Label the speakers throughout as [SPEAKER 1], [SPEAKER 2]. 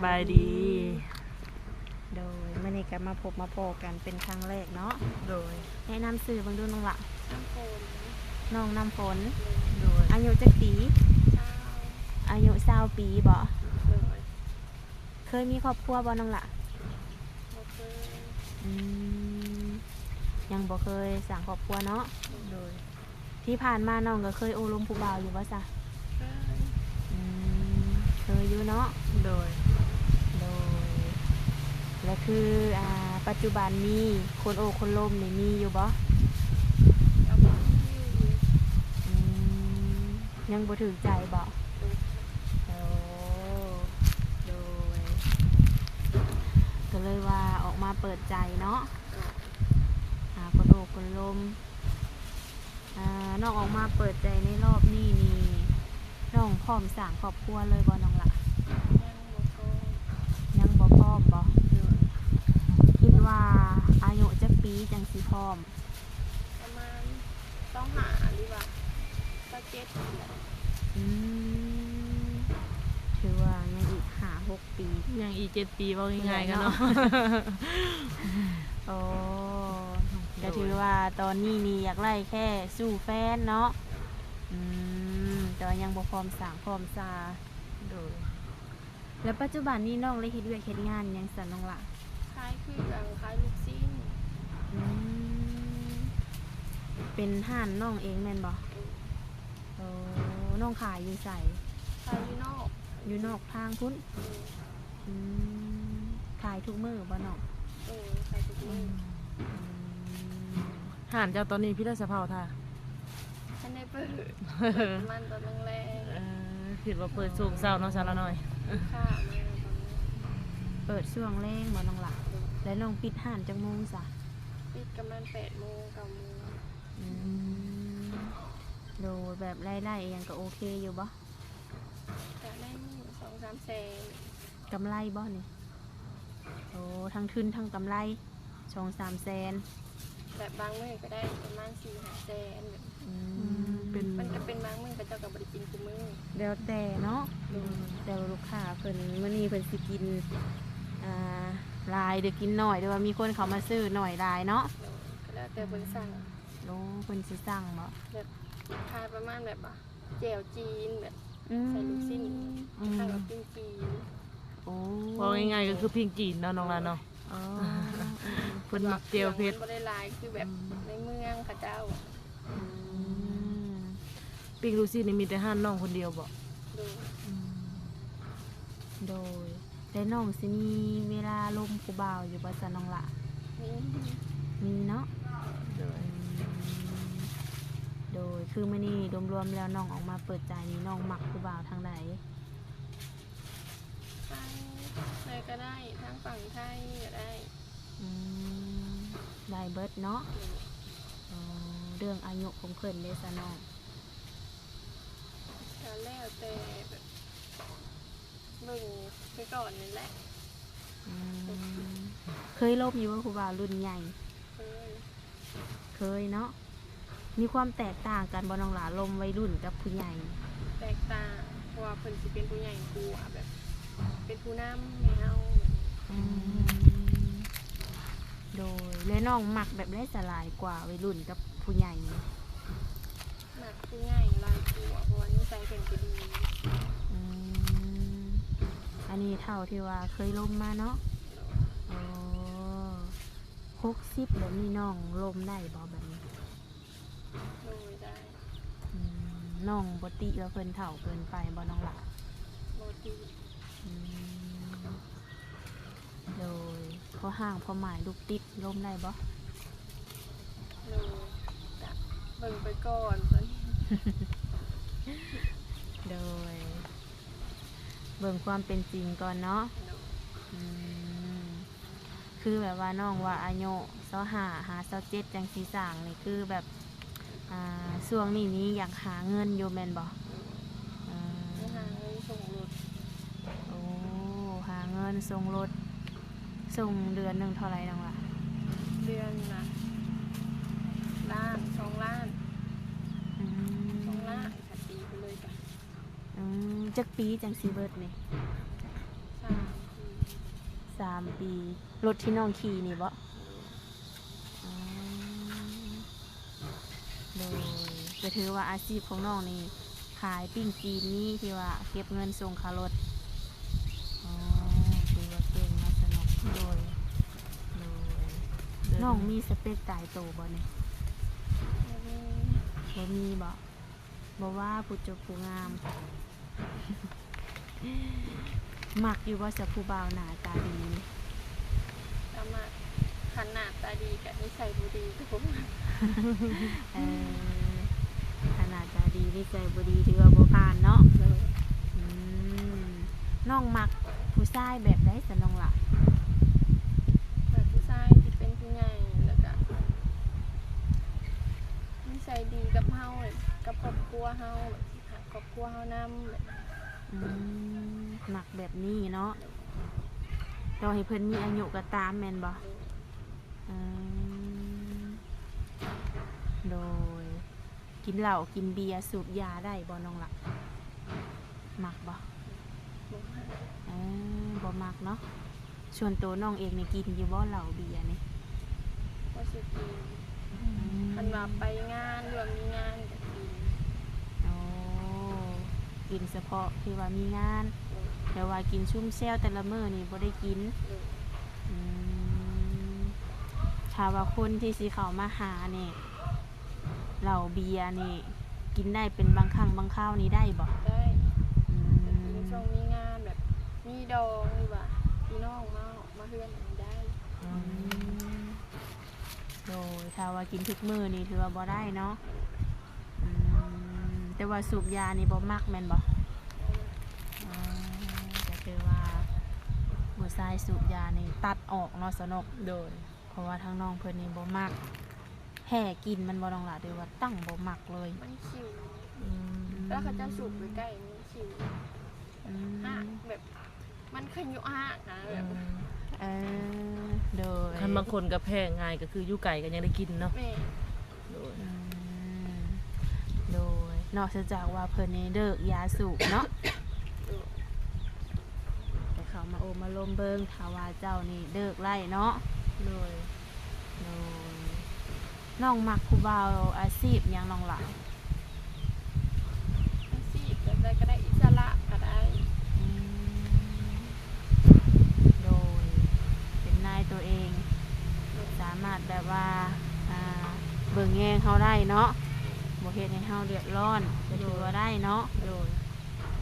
[SPEAKER 1] บายดี
[SPEAKER 2] โดยเมื่อนี้ก็มาพบมาพอกันเป็นครั้งแรกเนาะ
[SPEAKER 1] โดย
[SPEAKER 2] แนะนำสื่อเบางดูน้องละ
[SPEAKER 3] น้ำฝน
[SPEAKER 2] น้องน้ำฝน
[SPEAKER 1] โดย
[SPEAKER 2] อายุจักปี
[SPEAKER 3] เช้า
[SPEAKER 2] อายุ20 ปีบ่
[SPEAKER 3] โดย
[SPEAKER 2] เคยมีครอบครัวบ่น้องละ
[SPEAKER 3] โมเกอร์
[SPEAKER 2] อืมยังบ่เคยสร้างครอบครัวเนาะ
[SPEAKER 1] โดย
[SPEAKER 2] ที่ผ่านมาน้องก็เคยโอลมผู้บ่าวอยู่ว่าซะ
[SPEAKER 3] เคย
[SPEAKER 2] อืมเคยอยู่เนาะ
[SPEAKER 1] โดย
[SPEAKER 2] โดยและคือปัจจุบันนี้คนโอคนลมนี่มีอยู่บ่
[SPEAKER 3] เอาไปอยู่
[SPEAKER 2] อืมยังบ่ถึงใจบ่โอ้โดยก็เลยว่าออกมาเปิดใจเนาะหาคนโอคนลมน้องออกมาเปิดใจในรอบนี้นี่น้องพร้อมสร้างครอบครัวเลยบ่น้องล่ะ
[SPEAKER 3] ยังโมโก
[SPEAKER 2] ยังบ่พร้อมบ่คิดว่าอายุจักปีจังสิพร้อม
[SPEAKER 3] ประมาณต้องหาดีกว่าก็เก็ต
[SPEAKER 2] อืมถือว่ายังอีก5-6 ปี
[SPEAKER 1] ยังอีก7 ปีว่าง่ายๆกันเนาะ
[SPEAKER 2] โอ้ก็ถือว่าตอนนี้นี่อยากไล่แค่สู้แฟนเนาะแต่ว่ายังบ่พร้อมสร้างพร้อมซา
[SPEAKER 1] โดย
[SPEAKER 2] แล้วปัจจุบันนี้น้องเลยเฮ็ดเวียกเฮ็ดงานหยังซั่นน้องล่ะ
[SPEAKER 3] คล้ายคืออย่างคล้ายลูกซิ่ง
[SPEAKER 2] อืมเป็นห้านน้องเองแม่นบ่โอ้น้องขายอยู่ไส
[SPEAKER 3] คล้ายอยู่นอก
[SPEAKER 2] อยู่นอกทางพุ่นอืมขายทุกมื้อบ่น้อง
[SPEAKER 3] คล้ายทุกมือ
[SPEAKER 1] ห่านเจ้าตอนนี้พี่ได้สะเพาท่า
[SPEAKER 3] ฉันได้เปิดมันตอนแรก
[SPEAKER 1] คิดว่าเปิดสูงเศร้าเนาะซะละหน่อย
[SPEAKER 3] ค่ามาตอนนี้
[SPEAKER 2] เปิดช่วงแรงบ่น้องล่ะแล้วน้องปิดห้านจักโมงซะ
[SPEAKER 3] ปิดกำลัง8 โมง 9 โมง
[SPEAKER 2] อืมโดยแบบไล่ๆอิหยังก็โอเคอยู่บ่
[SPEAKER 3] จะได้มือ2-3 แสน
[SPEAKER 2] กำไรบ่นี่โอ้ทั้งทุนทั้งกำไร2-3 แสน
[SPEAKER 3] แบบบางมือก็ได้ประมาณ4-5 แสนแบบ
[SPEAKER 2] อืม
[SPEAKER 1] เป็น
[SPEAKER 3] มันจะเป็นบางมือก็เจ้ากับบริกินกูมือ
[SPEAKER 2] แล้วแต่เนาะแต่ว่าลูกค้าเพิ่นมื้อนี้เพิ่นสิกินหลายเด้อกินน้อยเด้อว่ามีคนเขามาซื้อหน่อยหลายเนาะ
[SPEAKER 3] ก็แล้วแต่เพิ่นสั่ง
[SPEAKER 2] โลเพิ่นสิสั่งบ่
[SPEAKER 3] แบบขายประมาณแบบแจ่วจีนแบบ
[SPEAKER 2] อืม
[SPEAKER 3] ใส่ลูกชิ้น
[SPEAKER 2] อืม
[SPEAKER 3] ข้าวกับปิ้งจีน
[SPEAKER 2] โอ้
[SPEAKER 1] ว่าง่ายๆก็คือพิงจีนเนาะน้องละเนาะ
[SPEAKER 2] อ๋อ
[SPEAKER 1] เพิ่นมักเจียวเพชร
[SPEAKER 3] มันบ่ได้หลายคือแบบในเมืองเขาเจ้า
[SPEAKER 2] อืม
[SPEAKER 1] ปิงลูซี่นี่มีแต่ห่านน้องคนเดียวบ่
[SPEAKER 3] ดู
[SPEAKER 2] โดยและน้องสิมีเวลาลมผู้บ่าวอยู่บ่ซะน้องละ
[SPEAKER 3] นี่
[SPEAKER 2] มีเนาะ
[SPEAKER 1] โดย
[SPEAKER 2] โดยคือมื้อนี้รวมๆแล้วน้องออกมาเปิดใจนี่น้องมักผู้บ่าวทางใด
[SPEAKER 3] ไปไหนก็ได้ทั้งฝั่งไทยก็ได้
[SPEAKER 2] อืมได้เบิดเนาะอ๋อเรื่องอายุของเพิ่นเด้ซะน้อง
[SPEAKER 3] ก็แล้วแต่แบบเบิ่งไปก่อนนี่แหละ
[SPEAKER 2] อืมเคยลบอยู่ว่าผู้บ่าวรุ่นใหญ่
[SPEAKER 3] เคย
[SPEAKER 2] เคยเนาะมีความแตกต่างกันบ่น้องหลาลมวัยรุ่นกับผู้ใหญ่
[SPEAKER 3] แตกต่างเพราะว่าเพิ่นสิเป็นผู้ใหญ่กว่าแบบ เป็นผู้นำให้เฮาแบบ
[SPEAKER 2] อืมโดยและน้องมักแบบไร้สลายกว่าวัยรุ่นกับผู้ใหญ่นี่
[SPEAKER 3] หนักผู้ใหญ่หลายกว่าเพราะว่านิสัยเพิ่นก็ดี
[SPEAKER 2] อืมอันนี้เท่าที่ว่าเคยลมมาเนาะอ๋อ60แบบนี้น้องลมได้บ่แบบนี้
[SPEAKER 3] โดยได้
[SPEAKER 2] อืมน้องบ่ติแล้วเพิ่นเฒ่าเกินไปบ่น้องหล่ะ
[SPEAKER 3] โมดี
[SPEAKER 2] อืมโดยพอห่างพอหมายลูกติดลมได้บ่
[SPEAKER 3] โดยจะเบิ่งไปก่อนตอนนี้
[SPEAKER 2] โดยเบิ่งความเป็นจริงก่อนเนาะ
[SPEAKER 3] โดย
[SPEAKER 2] อืมคือแบบว่าน้องว่าอายุ25-27จังสิสร้างนี่คือแบบช่วงนี้อยากหาเงินอยู่แม่นบ่อ่า
[SPEAKER 3] ไปหาเงินส่งรถ
[SPEAKER 2] โอ้หาเงินส่งรถส่งเดือนหนึงเท่าไหร่น้องล่ะ
[SPEAKER 3] เดือนละล้าน2 ล้าน
[SPEAKER 2] อืม
[SPEAKER 3] 2 ล้านค่ะตีไปเลยจ้ะ
[SPEAKER 2] จักปีจังสิเบิดนี่
[SPEAKER 3] 3
[SPEAKER 2] 3 ปีรถที่น้องขี่นี่บ่อ๋อโดยก็ถือว่าอาชีพของน้องนี่ขายปิ้งจีนนี่ที่ว่าเก็บเงินส่งค่ารถอ๋อถือว่าเก่งเนาะสนุก
[SPEAKER 1] โดยโดย
[SPEAKER 2] น้องมีสเปคตายโตบ่เนี่ย
[SPEAKER 3] แล้วมี
[SPEAKER 2] บ่มีบ่บ่ว่าผู้จบผู้งาม มักอยู่ว่าจะผู้บ่าวหน้าตาดีนี่
[SPEAKER 3] สามารถขนาดตาดีกับนิสัยบ่ดีก็ผม
[SPEAKER 2] เออขนาดตาดีนิสัยบ่ดีถือว่าบ่ผ่านเนาะ
[SPEAKER 3] เลย
[SPEAKER 2] อืมน้องมักผู้ชายแบบใดซะน้องล่ะ
[SPEAKER 3] แบบผู้ชายที่เป็นผู้ใหญ่แล้วก็นิสัยดีกับเฮาแบบกับครอบครัวเฮาแบบหาครอบครัวเฮานำแบบ
[SPEAKER 2] อืมมักแบบนี้เนาะต่อให้เพิ่นมีอายุก็ตามแม่นบ่อืมโดยกินเหล้ากินเบียร์สูบยาได้บ่น้องล่ะมักบ่
[SPEAKER 3] บ่หา
[SPEAKER 2] บ่มักเนาะส่วนตัวน้องเองนี่กินอยู่บ่เหล้าเบียร์นี่
[SPEAKER 3] ว่าสิกินคันว่าไปงานหรือว่ามีงานก็กิน
[SPEAKER 2] โอ้กินเฉพาะที่ว่ามีงานแต่ว่ากินชุ่มแซวแต่ละมื้อนี่บ่ได้กิน
[SPEAKER 3] เลย
[SPEAKER 2] อืมถ้าว่าคนที่สิเข้ามาหานี่เหล้าเบียร์นี่กินได้เป็นบางครั้งบางคราวนี่ได้บ่
[SPEAKER 3] ได้
[SPEAKER 2] อื
[SPEAKER 3] มี
[SPEAKER 2] ม
[SPEAKER 3] ช่วงมีงานแบบมีดองหรือว่าพี่น้องมาเฮือนอันนี้ได้
[SPEAKER 1] อืม
[SPEAKER 2] โดยถ้าว่ากินทุกมื้อนี่ถือว่าบ่ได้เนาะอืมแต่ว่าสูบยานี่บ่มักแม่นบ่อ๋อก็คือว่าผู้ชายสูบยานี่ตัดออกเนาะสนก
[SPEAKER 1] โดย
[SPEAKER 2] เพราะว่าทางน้องเพิ่นนี่บ่มักแห่กินมันบ่ต้องล่ะเด้อว่าตั้งบ่มักเลย
[SPEAKER 3] มันคิว
[SPEAKER 1] อืม
[SPEAKER 3] แล้วเขาจะสูบไปใกล้มันคิว
[SPEAKER 2] อืม
[SPEAKER 3] หักแบบมันขยุหักนะแบบ
[SPEAKER 2] เออโดย
[SPEAKER 1] คันบางคนก็แพ้ง่ายก็คืออยู่ไก่ก็ยังได้กินเนาะ
[SPEAKER 3] แม่
[SPEAKER 1] โดย
[SPEAKER 2] อืมโดยนอกจากว่าเพิ่นนี่เลิกยาสูบเนาะ
[SPEAKER 3] ดู
[SPEAKER 2] แต่เขามาโอมาลมเบิงถ้าว่าเจ้านี่เลิกไล่เนาะ
[SPEAKER 1] โดย
[SPEAKER 2] โดยน้องมักผู้บ่าวอาชีพหยังน้องล่ะ
[SPEAKER 3] อาชีพแบบใดก็ได้อิสระก็ได้
[SPEAKER 2] อืมโดยเป็นนายตัวเอง สามารถแบบว่าเบิ่งแยงเฮาได้เนาะบ่เฮ็ดให้เฮาเดือดร้อนก็ถือว่าได้เนาะ
[SPEAKER 1] โดย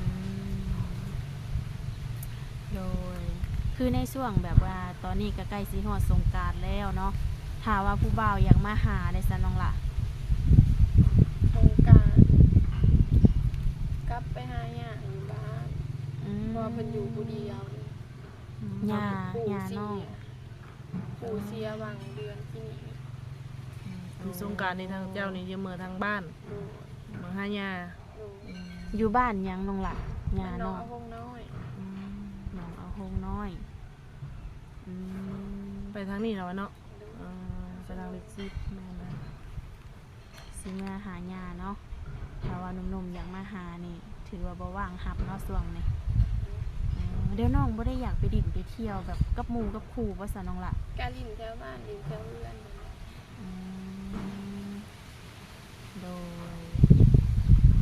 [SPEAKER 2] อืมโดยคือในช่วงแบบว่าตอนนี้ก็ใกล้สิฮอดสงกรานต์แล้วเนาะถ้าว่าผู้บ่าวอยากมาหาได้ซะน้องล่ะ
[SPEAKER 3] โครงการกลับไปหาย่าอยู่บ้าน
[SPEAKER 2] อืม
[SPEAKER 3] เพราะว่าเพิ่นอยู่ผู้เดียว
[SPEAKER 2] ย่า
[SPEAKER 3] ปู่
[SPEAKER 2] ย่า
[SPEAKER 3] เสี
[SPEAKER 2] น้อง
[SPEAKER 3] ยปู่เสียวางเดือนที่นี่
[SPEAKER 1] มีสงกรารในทางเจ้านี่จะเมื่อทางบ้าน
[SPEAKER 3] ดู
[SPEAKER 1] เมื่อหายา
[SPEAKER 3] ดู
[SPEAKER 1] อืม
[SPEAKER 2] อยู่บ้านหยังน้องล่ะย่า
[SPEAKER 3] น้
[SPEAKER 2] น้
[SPEAKER 3] อ
[SPEAKER 2] อง ง
[SPEAKER 3] เอาพงน้อย
[SPEAKER 2] อืมน้องเอาโฮงน้อยอืม
[SPEAKER 1] ไปทางนี้แล้วเนาะ
[SPEAKER 3] ดู
[SPEAKER 1] ไปทางเล็กซิแม่นะ
[SPEAKER 2] สิมาหาย่าเนาะถ้าว่าหนุ่มๆอยากมาหานี่ถือว่าบ่ว่างรับเนาะช่วงนี้เดี๋ยวน้องบ่ได้อยากไปดิ่นไปเที่ยวแบบกับหมู่กับครูว่าซะน้องล่ะ
[SPEAKER 3] กาลินแถวบ้านลินแถวเรือนนั่นแหละ
[SPEAKER 2] อืมโดย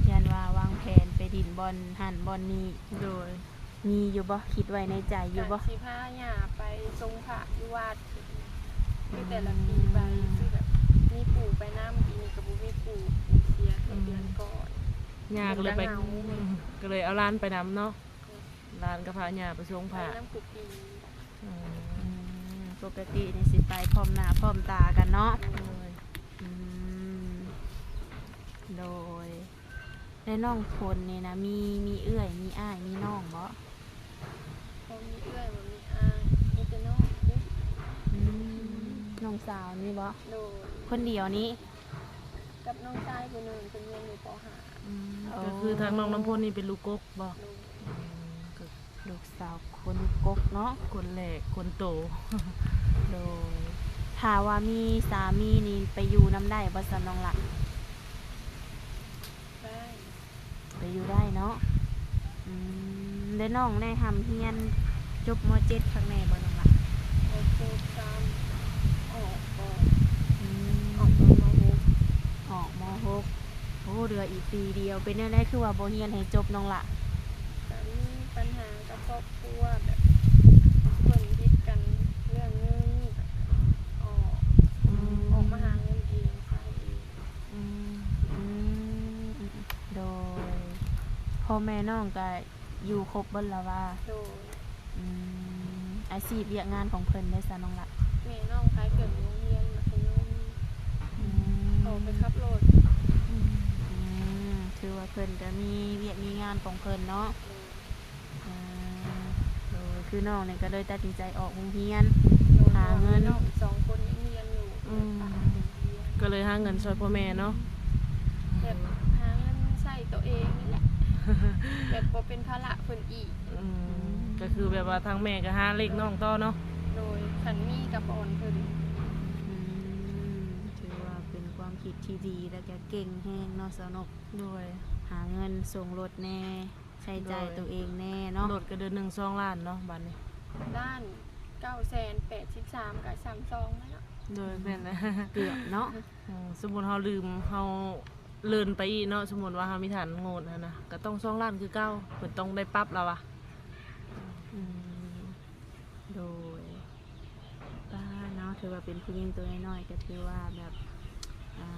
[SPEAKER 2] ยันว่าวางแผนไปดิ่นบอลหันบอลนี้
[SPEAKER 1] โดย
[SPEAKER 2] มีอยู่บ่คิดไว้ในใจอยู่บ่
[SPEAKER 3] การสิพาย่าไปทรงพระอยู่วัดคือแต่ละปีไปคือแบบมีปู่ไปน้ำปีนี้กับบุมีปู่เสียในเดือนก่อน
[SPEAKER 1] ยาก็เลยไป
[SPEAKER 3] เหงา
[SPEAKER 1] ก็เลยเอาร้านไปนำเนาะร้านก็พาญาไปส่ง
[SPEAKER 3] ไป
[SPEAKER 1] ผ่า
[SPEAKER 3] น้ำกุปี
[SPEAKER 1] อืม
[SPEAKER 2] อืมปกตินี่สิไปพร้อมหน้าพร้อมตากันเนาะ
[SPEAKER 1] โดย
[SPEAKER 2] อืมโดยและน้องคนนี่นะมีเอื้อยมีอ้ายมีน้องบ่
[SPEAKER 3] พอมีเอื้อยมันมีอ้ายมีแต่น้องนี่
[SPEAKER 2] อืมน้องสาวนี่บ่
[SPEAKER 3] โดย
[SPEAKER 2] คนเดียวนี้
[SPEAKER 3] กับน้องชายคนหนึ่งเป็นเรียนอยู่ป .5
[SPEAKER 1] ก็คือทางน้องน้ำพ่นนี่เป็นลูกกกบ่
[SPEAKER 3] โดย
[SPEAKER 1] ก็
[SPEAKER 2] ลูกสาวคนกกเนาะ
[SPEAKER 1] คนแรกคนโต
[SPEAKER 2] โดยถ้าว่ามีสามีนี่ไปอยู่น้ำได้บ่ซั่นน้องล่ะ
[SPEAKER 3] ได้
[SPEAKER 2] ไปอยู่ได้เนาะได้น้องได้ทำเฮียนจบม .7 ข้างในบ่น้องล่ะ
[SPEAKER 3] บซ้ำออกก่อน
[SPEAKER 2] อืม
[SPEAKER 3] ออกตอนม
[SPEAKER 2] ออกม .6 โอ้เหลืออีกปีเดียวเป็นแน่ๆคือว่าบ่เรียนให้จบน้องละ
[SPEAKER 3] .6 แต่มีปัญหากับครอบครัวแบบเพิ่นพิดกันเรื่องเงินแบบออกออกมาหาเงินเองใช้เอง
[SPEAKER 1] อืม
[SPEAKER 2] อืมโดยพ่อแม่น้องก็อยู่ครบเบิดแล้วว่า
[SPEAKER 3] โดย
[SPEAKER 2] อืมอาชีพเวียกงานของเพิ่นได้ซะน้องละ
[SPEAKER 3] แม่น้องขายเกิดโรงเรียนมัธยม
[SPEAKER 2] อืม
[SPEAKER 3] ออกไปขับรถ
[SPEAKER 2] อืมถือว่าเพิ่นก็มีเวียกมีงานของเพิ่นเนาะ
[SPEAKER 3] โดย
[SPEAKER 2] อ่าโดยคือน้องเนี่ยก็เลยตัดสินใจออกโรงเรียน
[SPEAKER 3] โดย
[SPEAKER 2] หาเงิน
[SPEAKER 3] น้องอีก2 คนยังเรียนอยู่ฝากโรงเรียน
[SPEAKER 1] ก็เลยหาเงินช่วยพ่อแม่เนาะ
[SPEAKER 3] แบบหาเงินใช้ตัวเองนี่แหละ แบบบ่เป็นภาระเพิ่นอีก
[SPEAKER 1] อืมก็คือแบบว่าทางแม่ก็หาเล็กน้องต่อเนาะ
[SPEAKER 3] โดยขันมีกับบอนเพิ่น
[SPEAKER 2] อืมถือว่าเป็นความคิดที่ดีแล้วก็เก่งแฮงเนาะสนก
[SPEAKER 1] ด้วย
[SPEAKER 2] หาเงินส่งรถแน่ใช้จ่าย
[SPEAKER 1] โดย
[SPEAKER 2] ตัวเองแน่เนาะ
[SPEAKER 1] รถก็เดือนหนึ่ง2 ล้านเนาะบัดนี้
[SPEAKER 3] ด้าน 983,000กับ32นั่นเนาะ
[SPEAKER 1] โดยแม่นนะ
[SPEAKER 2] เกือบเนาะ
[SPEAKER 1] สมมุติเฮาลืมเฮาเลินไปอีกเนาะสมมุติว่าเฮามีฐานโงดนะก็ต้อง2 ล้านคือเก่าเพิ่นต้องได้ปรับแล้วอะ
[SPEAKER 2] อืมโดยป้าเนาะถือว่าเป็นผู้หญิงตัวน้อยๆก็ถือว่าแบบอ่า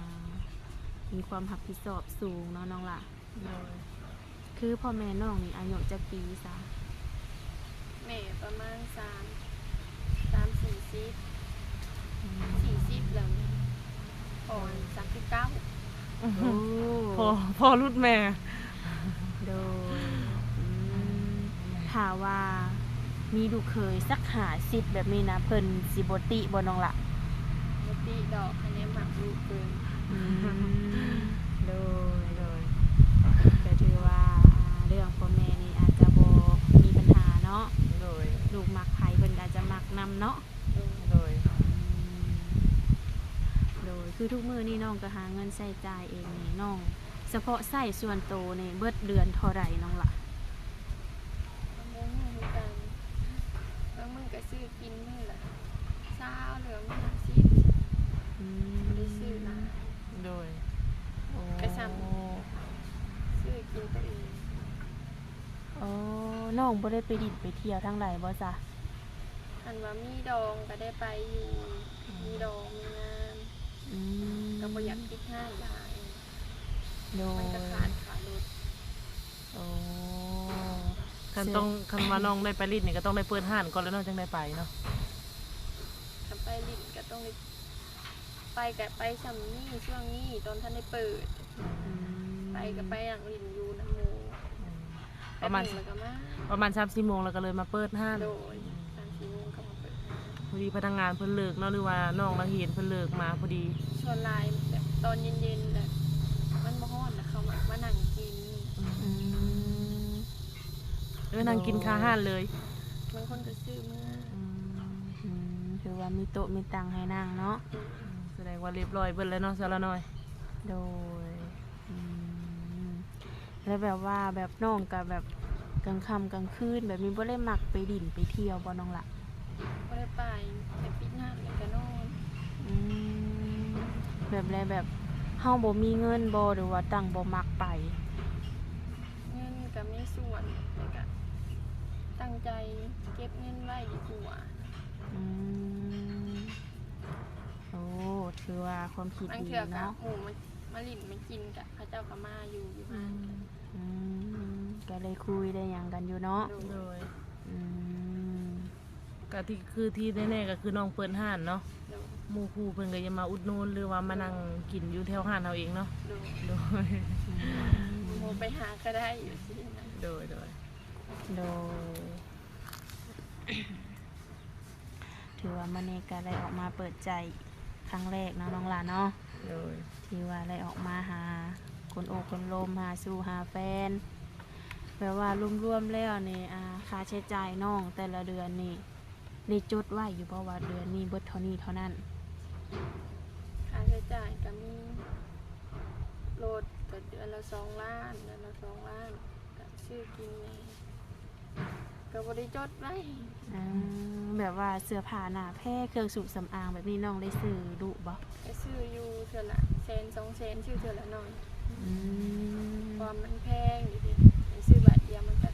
[SPEAKER 2] มีความรับผิดชอบสูงเนาะน้องล่ะ
[SPEAKER 1] โดย
[SPEAKER 2] คือพ่อแม่น้องนี่อายุจักปีซะ
[SPEAKER 3] แม่ประมาณ40แล้วเนี่ยอ่อน39
[SPEAKER 2] โอ้
[SPEAKER 1] พอรุดแม่
[SPEAKER 2] โดยถ้าว่ามีลูกเคยสัก50แบบนี้นะเพิ่นสิบ่ติบ่น้องล่ะ
[SPEAKER 3] บ่ติดอกคะแนนหมักลูกเกิน
[SPEAKER 2] โดย
[SPEAKER 1] โดย
[SPEAKER 2] ก็ถือว่าเรื่องพ่อแม่นี่อาจจะบ่มีปัญหาเนาะ
[SPEAKER 1] โดย
[SPEAKER 2] ลูกมักไผเพิ่นก็อาจจะมักนำเนาะ
[SPEAKER 1] โดย
[SPEAKER 2] โดยคือทุกมื้อนี่น้องก็หาเงินใช้จ่ายเองนี่น้องเฉพาะใช้ส่วนโตวนี่เบิดเดือนเท่าใดน้องล่ะ
[SPEAKER 3] บ่ฮู้คือกันบางมื้อก็ซื้อกินมื้อละ20เหลือมื้อละ10
[SPEAKER 2] อืม
[SPEAKER 3] บ่ได้ซื้อหลาย
[SPEAKER 1] โดย
[SPEAKER 3] กระซ้ำ ซื้อกินตัวเอง
[SPEAKER 2] อ๋อน้องบ่ได้ไปดินไปเที่ยวทางใดบ่จ๊ะ
[SPEAKER 3] อันว่ามีดองก็ได้ไปอยู่มีดองมีงาน
[SPEAKER 2] อืม
[SPEAKER 3] ก็บ่อยากคิดห้านหลาย
[SPEAKER 2] โด
[SPEAKER 3] มัน
[SPEAKER 2] ย
[SPEAKER 3] ก็ขาดขาลด
[SPEAKER 2] โอ้
[SPEAKER 1] คันว่าน้องได้ไปรีดนี่ก็ต้องได้เปิดห้านก่อนแล้วน้องจึงได้ไปเนาะ
[SPEAKER 3] ถ้าไปลิ้นก็ต้องได้ไปก็ไปซำนี้ช่วงนี้ตอนท่านได้เปิด
[SPEAKER 2] อืม
[SPEAKER 3] ไปก็ไปอย่างลิ้นอยู่น้ำหมู
[SPEAKER 1] ประมาณ
[SPEAKER 3] แป๊บหนึ่งแล้วก็มา
[SPEAKER 1] ประมาณ3-4 โมงแล้วก็เลยมาเปิดห้าน
[SPEAKER 3] โดย3-4 โมงก็มาเปิดห้าน
[SPEAKER 1] พอดีพนักงานเพิ่นเลิกเนาะหรือว่าน้องนักเรียนเพิ่นเลิกมาพอดี
[SPEAKER 3] ชวนไลน์แบบตอนเย็นๆแบบมันบ่ฮ้อนนะเขามานั่งกิน
[SPEAKER 2] อืม
[SPEAKER 1] นั่งกินคาห้านเลย
[SPEAKER 3] บางคนก็ซื้อเมื่อ
[SPEAKER 2] อืมถือว่ามีโต๊ะมีตังให้นั่งเนาะ
[SPEAKER 1] แสดงว่าเรียบร้อยเบิดแล้วเนาะซะละน้อย
[SPEAKER 2] โดยอืมแล้วแบบว่าแบบน้องกับแบบกลางค่ำกลางคืนแบบนี้บ่ได้มักไปดินไปเที่ยวบ่น้องละ
[SPEAKER 3] ก็ได้ไปปิดหน้าแล้วก็นอน
[SPEAKER 2] อืมแบบไรแบบเฮาบ่มีเงินบ่หรือว่าตั้งบ่มักไป
[SPEAKER 3] เงินก็มีส่วนแต่ก็ตั้งใจเก็บเงินไว้ดีกว่า
[SPEAKER 2] อืมโอ้ถือว่าความคิด
[SPEAKER 3] บาง
[SPEAKER 2] ดี
[SPEAKER 3] เทื่อก็
[SPEAKER 2] เนาะ
[SPEAKER 3] หมูมาลิ้นมากินกะพระเจ้าก็มาอยู่บ้านกัน
[SPEAKER 2] อืมก็เลยคุยได้หยังกันอยู่เนาะ
[SPEAKER 1] โดย
[SPEAKER 2] อืม
[SPEAKER 1] ก็ที่คือที่แน่ๆก็คือน้องเปิดห้านเนาะ
[SPEAKER 3] โดย
[SPEAKER 1] หมู่คู่เพิ่นก็จะมาอุดหนุนหรือว่ามานั่งกินอยู่แถวห้านเอาเองเนาะ
[SPEAKER 3] โดย
[SPEAKER 1] โดย
[SPEAKER 3] โมไปหาก็ได้อยู่สินะ
[SPEAKER 1] โดย
[SPEAKER 2] โดย ถือว่ามันนี่ก็ได้ออกมาเปิดใจครั้งแรกเนาะน้องหลานเนาะ
[SPEAKER 1] โดย
[SPEAKER 2] ที่ว่าได้ออกมาหาคนโอบคนลมหาสู่หาแฟนแปลว่ารวมๆแล้วนี่ค่าใช้จ่ายน้องแต่ละเดือนนี่ได้จดไว้อยู่เพราะว่าเดือนนี้เบิดเท่านี้เท่านั้น
[SPEAKER 3] ค่าใช้จ่ายก็มีรถก็เดือนละ2 ล้านเดือนละ2 ล้านก็ซื้อกินแหน่ก ก็บ่ได้จดไว้
[SPEAKER 2] แบบว่าเสื้อผ้าหน้าแพร่เครื่องสูบสำอางแบบนี้น้องได้ซื้อดุบ่
[SPEAKER 3] ไปซื้ออยู่เทื่อละ100,000 200,000ชื่อเทื่อละน้อย
[SPEAKER 2] อืม
[SPEAKER 3] ความมันแพงอยู่ดิไปซื้อบาทเดียวมันก็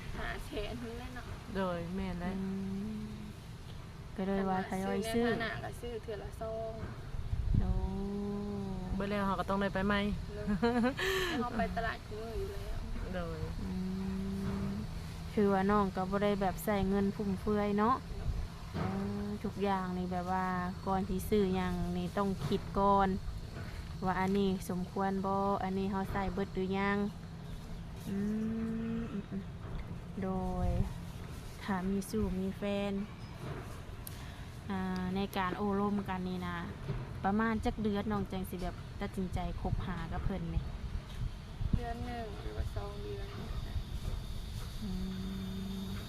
[SPEAKER 3] 500,000นี่แหละเนาะ
[SPEAKER 1] โดยแม่นได้
[SPEAKER 2] ก็เลยว่าทยอย
[SPEAKER 3] ซื้
[SPEAKER 2] ซื้
[SPEAKER 3] อ
[SPEAKER 2] อ
[SPEAKER 3] ในฐานะก็ซื้อเทื่อละซอง
[SPEAKER 2] โอ้
[SPEAKER 1] เบิ่แล้วเฮาก็ต้องได้ไปใหม่
[SPEAKER 3] เลยเฮาไปตลาดคู่มืออยู่แล้ว
[SPEAKER 1] โดย
[SPEAKER 2] อืมคือว่าน้องก็บ่ได้แบบใส่เงินฟุ่มเฟือยเนาะทุกอย่างนี่แบบว่าก่อนที่ซื้อหยังนี่ต้องคิดก่อนว่าอันนี้สมควรบ่อันนี้เฮาใส่เบิดหรือยังอืมโดยถ้ามีสู่มีแฟนในการโอ้ร่มกันนี่นะประมาณจักเดือนน้องจังสิแบบตัดสินใจคบหากับเพิ่นนี่
[SPEAKER 3] เดือนหนึ่งหรือว่า2เดือน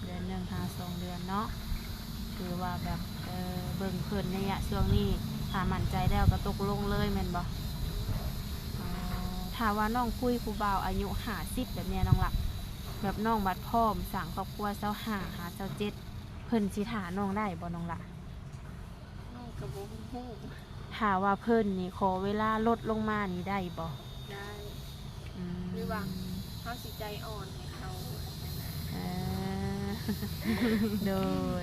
[SPEAKER 2] เดือนหนึ่งหา2 เดือนเนาะคือว่าแบบเบิ่งเพิ่นในระยะช่วงนี้ถ้ามั่นใจแล้วก็ตกลงเลยแม่นบ่ถ้าว่าน้องคุยผู้บ่าวอายุ50แบบเนี้ยน้องล่ะแบบน้องบัดพร้อมสร้างครอบครัว25หา27เพิ่นสิท่าน้องได้บ่น้องล่ะ
[SPEAKER 3] น้องก็บ่ฮู้
[SPEAKER 2] ถ้าว่าเพิ่นนี่ขอเวลาลดลงมานี่ได้บ่
[SPEAKER 3] ได้
[SPEAKER 2] ม
[SPEAKER 3] หรือว่า เฮาสิใจอ่อนให้เขา
[SPEAKER 2] เออ โด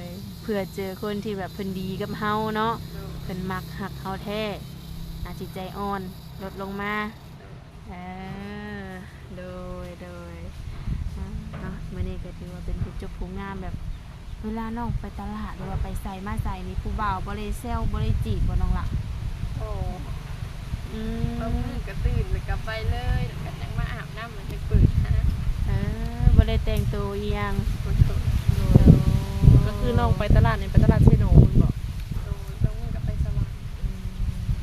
[SPEAKER 2] ยเพื่อเจอคนที่แบบเพิ่นดีกับเฮาเนาะ
[SPEAKER 3] โดย
[SPEAKER 2] เพิ่นมักหักเฮาแท้อาจสิใจอ่อนลดลงมาเออโดยเนาะมื้อนี้ก็ถือว่าเป็นผู้จบผู้งามแบบเวลาน้องไปตลาดหรือว่าไปใส่มาใส่นี่ผู้บ่าวบ่ได้แซวบ่ได้จีบบ่น้องล่ะ
[SPEAKER 3] โอ้
[SPEAKER 2] อื
[SPEAKER 3] บาง
[SPEAKER 2] ม
[SPEAKER 3] มื้อก็ตื่นแล้วก็ไปเลยแล้วก็จังมาอาบน้ำมันจะเปิดหา
[SPEAKER 2] บ่ได้แต่งตัวอีหยัง
[SPEAKER 3] บ่โดย
[SPEAKER 1] โดยก็คือน้องไปตลาดนี่ไปตลาดเชโนคุณบอก
[SPEAKER 3] โดยบางมื้อก็ไปสว่าง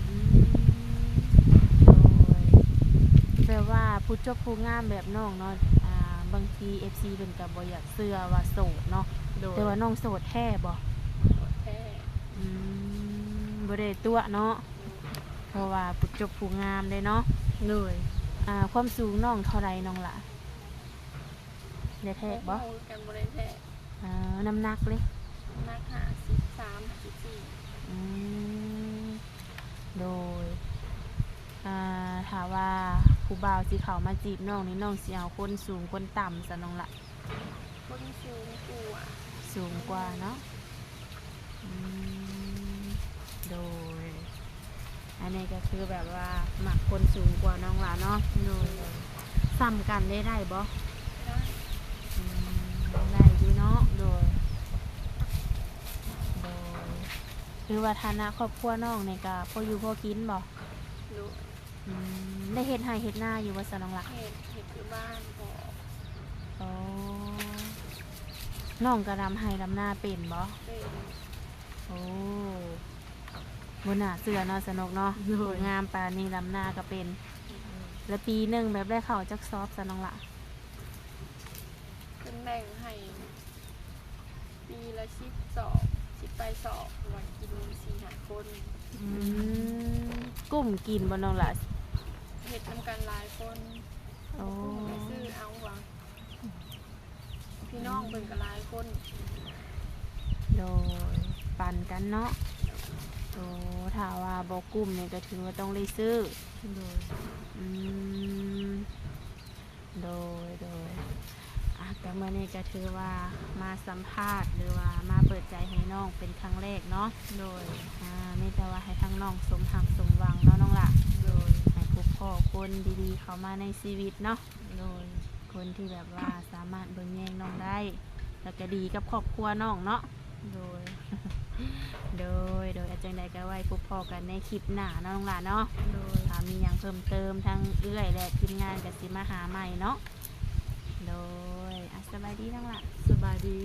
[SPEAKER 2] อืมโดยแปลว่าผู้จบผู้งามแบบน้องเนาะบางที FC เพิ่นก็บ่อยากเชื่อว่าโสดเนาะ
[SPEAKER 1] โดย
[SPEAKER 2] แต่ว่าน้องโสดแท้บ่
[SPEAKER 3] โดยแท้
[SPEAKER 2] บ่ได้ตัวเนาะเพราะว่าผู้จบผู้งามเด้เนาะ
[SPEAKER 1] โดย
[SPEAKER 2] ความสูงน้องเท่าไรน้องล่ะได้แท้บ่
[SPEAKER 3] ฮู้กันบ่ได้แท้
[SPEAKER 2] น้ำหนักเลย
[SPEAKER 3] นัก53 54
[SPEAKER 2] อืมโดยถามว่าผู้บ่าวสิเข้ามาจีบน้องนี่น้องสิเอาคนสูงคนต่ำซะน้องล่ะ
[SPEAKER 3] คนสูงกว่า
[SPEAKER 2] สูงกว่าเนาะอืมโดยอันนี้ก็คือแบบว่าหมักคนสูงกว่าน้องหลาเนาะโดยซ้ำกันได้บ่
[SPEAKER 3] ได้
[SPEAKER 2] อืมได้อยู่เนาะโดยคือว่าฐานะครอบครัวน้องนี่ก็พออยู่พอกินบ่
[SPEAKER 3] โดย
[SPEAKER 2] ได้เฮ็ดไร่เฮ็ดนาอยู่บ่ซะน้องหล่ะ
[SPEAKER 3] เฮ็ดอยู่บ้านพอ
[SPEAKER 2] อ๋อน้องก็ดำไร่ดำนาเป็นบ่
[SPEAKER 3] เป็น
[SPEAKER 2] โอ้บ่น่าเชื่อเนาะสนุกเนาะ
[SPEAKER 1] โดย
[SPEAKER 2] งามปานนี้ดำนาก็เป็น แล้วปีหนึงแบบได้เข้าจักซอบซะน้องล่ะ
[SPEAKER 3] เป็นแบ่งให้ปีละ10ไปสอบวันกิน4-5 คน
[SPEAKER 2] กุ้มกินบ่น้องล่ะ
[SPEAKER 3] เฮ็ดนำกันหลายคน
[SPEAKER 2] โอ้
[SPEAKER 3] ไปซื้อเอาว่าพี่น้องเพิ่นก็หลายคน
[SPEAKER 2] โดยปั่นกันเนาะโอ้ถ้าว่าบ่กุ้มนี่ก็ถือว่าต้องได้ซื้อ
[SPEAKER 1] โดย
[SPEAKER 2] อืมโดยแต่เมื่อนี้ก็ถือว่ามาสัมภาษณ์หรือว่ามาเปิดใจให้น้องเป็นครั้งแรกเนาะ
[SPEAKER 1] โดย
[SPEAKER 2] มีแต่ว่าให้ทั้งน้องสมหักสมหวังเนาะน้องล่ะ
[SPEAKER 1] โดย
[SPEAKER 2] ให้พบพ่อคนดีๆเข้ามาในชีวิตเนาะ
[SPEAKER 1] โดย
[SPEAKER 2] คนที่แบบว่าสามารถเบิ่งแยงน้องได้ แล้วก็ดีกับครอบครัวน้องเนาะ
[SPEAKER 1] โดย
[SPEAKER 2] โดยอาจารย์ใดก็ไว้พบพ่อกันในคลิปหน้าเนาะน้องล่ะเนาะ
[SPEAKER 1] โดย
[SPEAKER 2] ถ้ามีอย่างเพิ่มเติมทั้งเอื้อยและทีมงานกับสิมาหาใหม่เนาะ โดยสบายดีน้องล่ะ
[SPEAKER 1] สบายดี